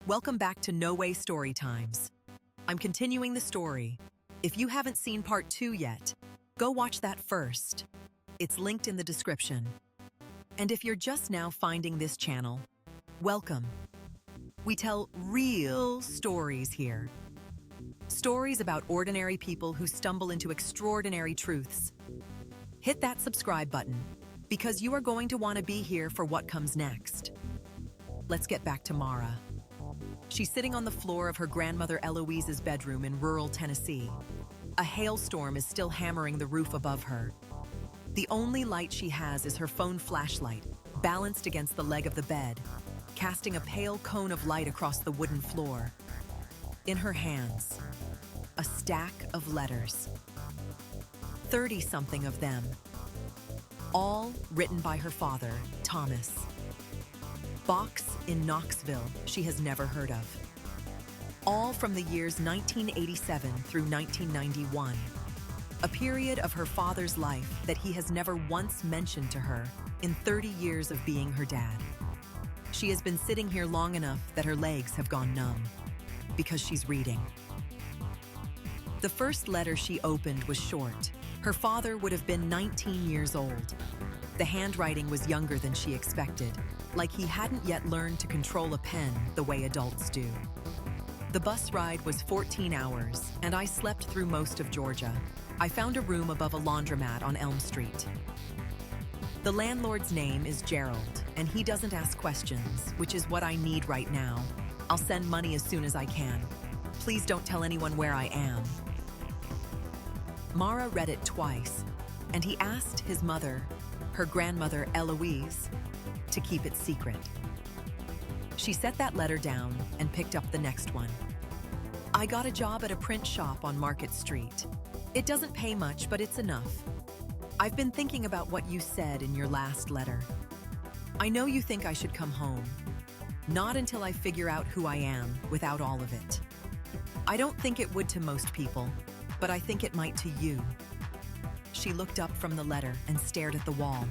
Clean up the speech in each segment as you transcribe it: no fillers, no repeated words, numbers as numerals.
Welcome back to NoWay StoryTimes. I'm continuing the story. If you haven't seen part 2 yet, go watch that first. It's linked in the description. And if you're just now finding this channel, welcome. We tell real stories here. Stories about ordinary people who stumble into extraordinary truths. Hit that subscribe button, because you are going to want to be here for what comes next. Let's get back to Mara. She's sitting on the floor of her grandmother Eloise's bedroom in rural Tennessee. A hailstorm is still hammering the roof above her. The only light she has is her phone flashlight, balanced against the leg of the bed, casting a pale cone of light across the wooden floor. In her hands, a stack of letters. 30-something of them, all written by her father, Thomas. Box in Knoxville she has never heard of. All from the years 1987 through 1991, a period of her father's life that he has never once mentioned to her in 30 years of being her dad. She has been sitting here long enough that her legs have gone numb, because she's reading. The first letter she opened was short. Her father would have been 19 years old. The handwriting was younger than she expected, like he hadn't yet learned to control a pen the way adults do. The bus ride was 14 hours, and I slept through most of Georgia. I found a room above a laundromat on Elm Street. The landlord's name is Gerald, and he doesn't ask questions, which is what I need right now. I'll send money as soon as I can. Please don't tell anyone where I am. Mara read it twice, and he asked his mother, her grandmother Eloise, to keep it secret. She set that letter down and picked up the next one. I got a job at a print shop on Market Street. It doesn't pay much, but it's enough. I've been thinking about what you said in your last letter. I know you think I should come home. Not until I figure out who I am without all of it. I don't think it would to most people, but I think it might to you. She looked up from the letter and stared at the wall.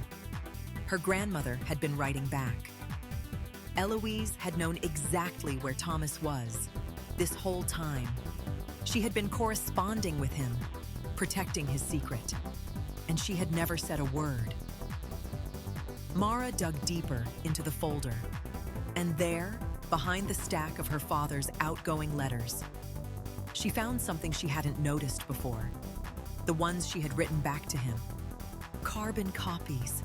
Her grandmother had been writing back. Eloise had known exactly where Thomas was this whole time. She had been corresponding with him, protecting his secret, and she had never said a word. Mara dug deeper into the folder, and there, behind the stack of her father's outgoing letters, she found something she hadn't noticed before. The ones she had written back to him. Carbon copies.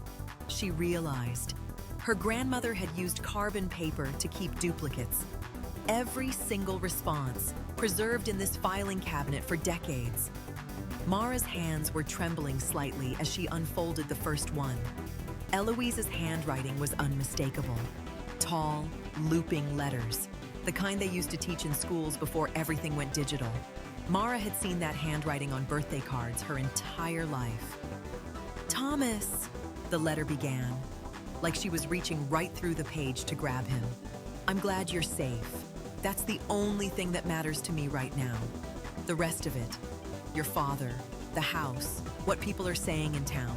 She realized her grandmother had used carbon paper to keep duplicates. Every single response preserved in this filing cabinet for decades. Mara's hands were trembling slightly as she unfolded the first one. Eloise's handwriting was unmistakable. Tall, looping letters, the kind they used to teach in schools before everything went digital. Mara had seen that handwriting on birthday cards her entire life. Thomas, the letter began, like she was reaching right through the page to grab him. I'm glad you're safe. That's the only thing that matters to me right now. The rest of it, your father, the house, what people are saying in town,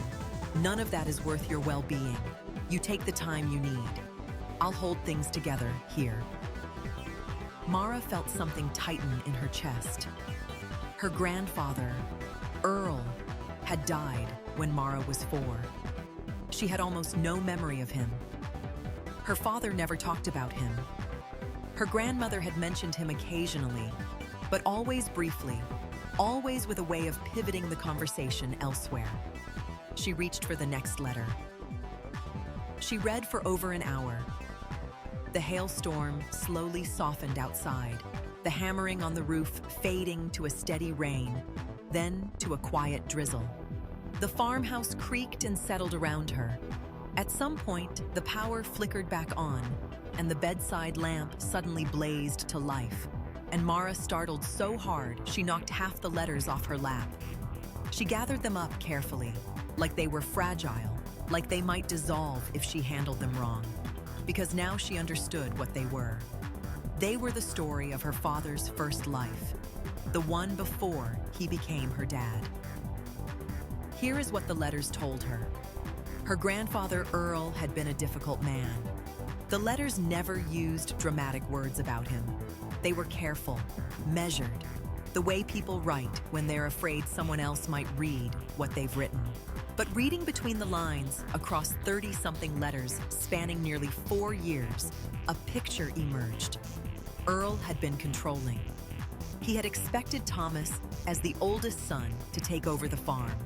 none of that is worth your well-being. You take the time you need. I'll hold things together here. Mara felt something tighten in her chest. Her grandfather, Earl, had died when Mara was 4. She had almost no memory of him. Her father never talked about him. Her grandmother had mentioned him occasionally, but always briefly, always with a way of pivoting the conversation elsewhere. She reached for the next letter. She read for over an hour. The hailstorm slowly softened outside, the hammering on the roof fading to a steady rain, then to a quiet drizzle. The farmhouse creaked and settled around her. At some point, the power flickered back on, and the bedside lamp suddenly blazed to life, and Mara startled so hard she knocked half the letters off her lap. She gathered them up carefully, like they were fragile, like they might dissolve if she handled them wrong, because now she understood what they were. They were the story of her father's first life, the one before he became her dad. Here is what the letters told her. Her grandfather Earl had been a difficult man. The letters never used dramatic words about him. They were careful, measured, the way people write when they're afraid someone else might read what they've written. But reading between the lines, across 30-something letters spanning nearly 4 years, a picture emerged. Earl had been controlling. He had expected Thomas, as the oldest son, to take over the farm.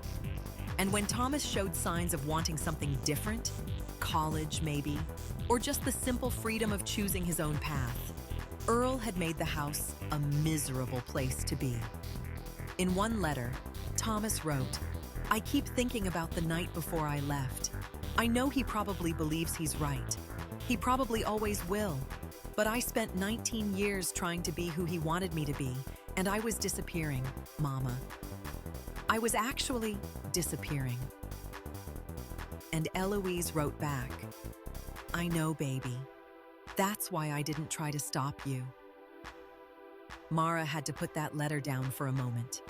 And when Thomas showed signs of wanting something different, college maybe, or just the simple freedom of choosing his own path, Earl had made the house a miserable place to be. In one letter, Thomas wrote, "I keep thinking about the night before I left. I know he probably believes he's right. He probably always will. But I spent 19 years trying to be who he wanted me to be, and I was disappearing, Mama. I was actually disappearing." And Eloise wrote back, "I know, baby. That's why I didn't try to stop you." Mara had to put that letter down for a moment.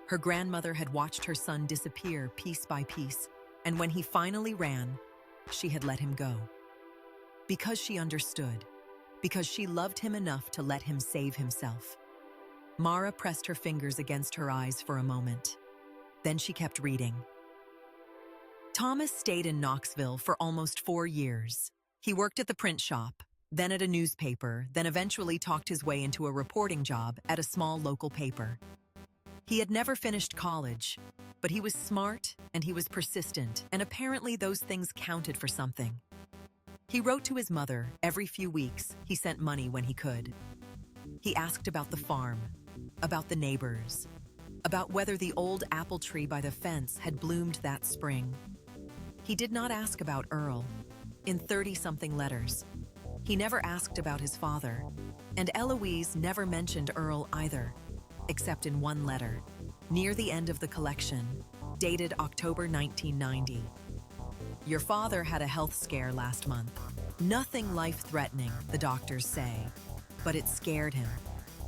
Her grandmother had watched her son disappear piece by piece, and when he finally ran, she had let him go. Because she understood, because she loved him enough to let him save himself. Mara pressed her fingers against her eyes for a moment. Then she kept reading. Thomas stayed in Knoxville for almost 4 years. He worked at the print shop, then at a newspaper, then eventually talked his way into a reporting job at a small local paper. He had never finished college, but he was smart and he was persistent, and apparently those things counted for something. He wrote to his mother every few weeks. He sent money when he could. He asked about the farm, about the neighbors, about whether the old apple tree by the fence had bloomed that spring. He did not ask about Earl. In 30-something letters, he never asked about his father, and Eloise never mentioned Earl either, except in one letter, near the end of the collection, dated October 1990. "Your father had a health scare last month. Nothing life-threatening, the doctors say, but it scared him.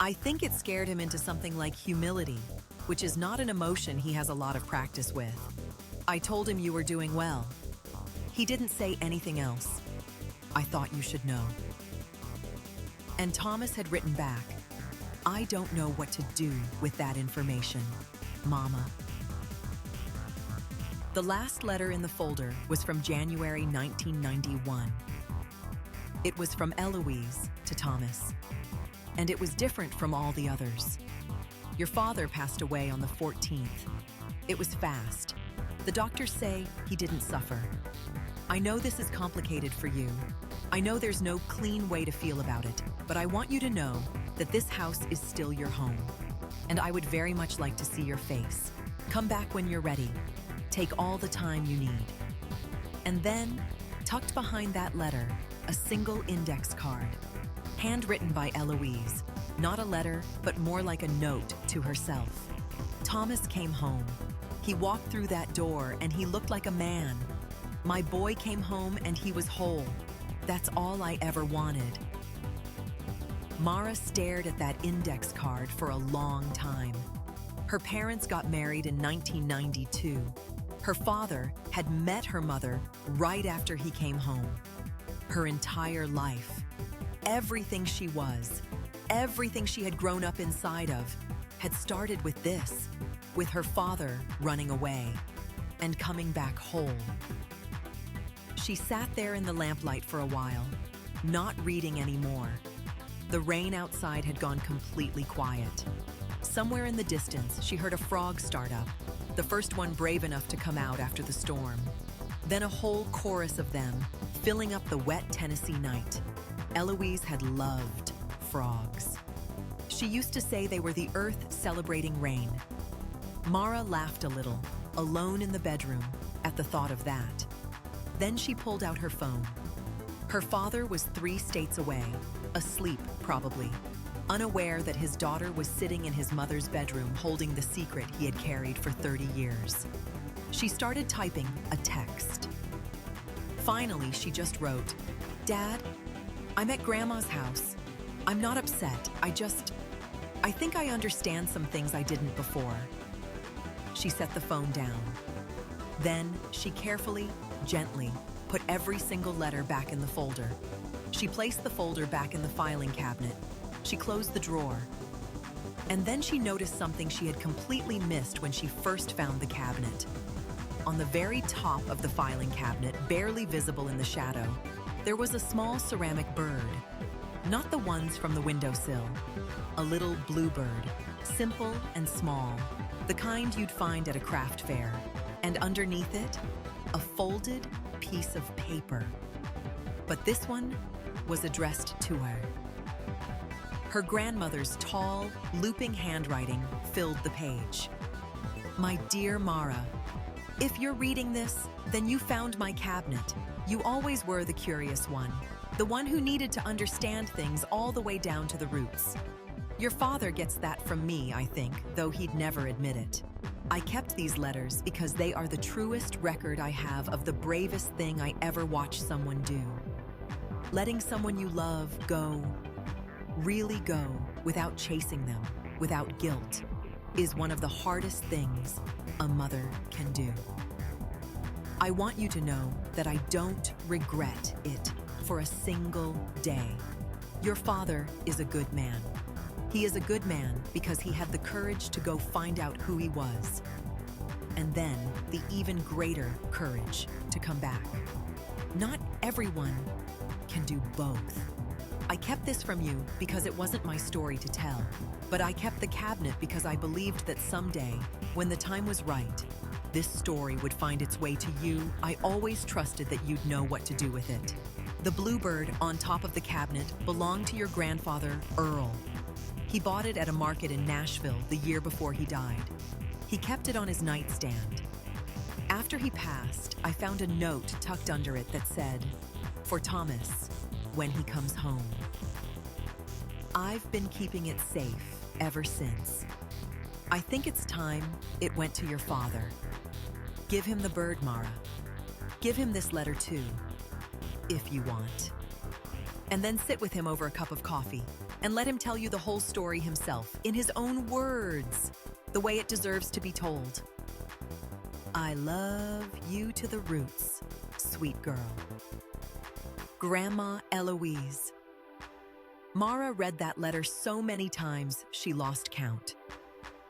I think it scared him into something like humility, which is not an emotion he has a lot of practice with. I told him you were doing well. He didn't say anything else. I thought you should know." And Thomas had written back, "I don't know what to do with that information, Mama." The last letter in the folder was from January 1991. It was from Eloise to Thomas, and it was different from all the others. "Your father passed away on the 14th. It was fast. The doctors say he didn't suffer. I know this is complicated for you. I know there's no clean way to feel about it, but I want you to know that this house is still your home, and I would very much like to see your face. Come back when you're ready. Take all the time you need." And then, tucked behind that letter, a single index card, handwritten by Eloise, not a letter, but more like a note to herself. "Thomas came home. He walked through that door and he looked like a man. My boy came home and he was whole. That's all I ever wanted." Mara stared at that index card for a long time. Her parents got married in 1992. Her father had met her mother right after he came home. Her entire life, everything she was, everything she had grown up inside of, had started with this, with her father running away and coming back whole. She sat there in the lamplight for a while, not reading anymore. The rain outside had gone completely quiet. Somewhere in the distance, she heard a frog start up, the first one brave enough to come out after the storm. Then a whole chorus of them, filling up the wet Tennessee night. Eloise had loved frogs. She used to say they were the earth celebrating rain. Mara laughed a little, alone in the bedroom, at the thought of that. Then she pulled out her phone. Her father was 3 states away, asleep probably, unaware that his daughter was sitting in his mother's bedroom holding the secret he had carried for 30 years. She started typing a text. Finally, she just wrote, "Dad, I'm at Grandma's house. I'm not upset. I think I understand some things I didn't before." She set the phone down. Then she carefully, gently, put every single letter back in the folder. She placed the folder back in the filing cabinet. She closed the drawer. And then she noticed something she had completely missed when she first found the cabinet. On the very top of the filing cabinet, barely visible in the shadow, there was a small ceramic bird. Not the ones from the windowsill. A little bluebird, simple and small, the kind you'd find at a craft fair. And underneath it, a folded piece of paper. But this one was addressed to her. Her grandmother's tall, looping handwriting filled the page. My dear Mara, if you're reading this, then you found my cabinet. You always were the curious one, the one who needed to understand things all the way down to the roots. Your father gets that from me, I think, though he'd never admit it. I kept these letters because they are the truest record I have of the bravest thing I ever watched someone do. Letting someone you love go, really go, without chasing them, without guilt, is one of the hardest things a mother can do. I want you to know that I don't regret it for a single day. Your father is a good man. He is a good man because he had the courage to go find out who he was, and then the even greater courage to come back. Not everyone can do both. I kept this from you because it wasn't my story to tell, but I kept the cabinet because I believed that someday, when the time was right, this story would find its way to you. I always trusted that you'd know what to do with it. The bluebird on top of the cabinet belonged to your grandfather, Earl. He bought it at a market in Nashville the year before he died. He kept it on his nightstand. After he passed, I found a note tucked under it that said, "For Thomas, when he comes home." I've been keeping it safe ever since. I think it's time it went to your father. Give him the bird, Mara. Give him this letter too, if you want. And then sit with him over a cup of coffee and let him tell you the whole story himself, in his own words, the way it deserves to be told. I love you to the roots, sweet girl. Grandma Eloise. Mara read that letter so many times she lost count.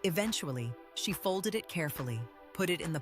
Eventually, she folded it carefully, put it in the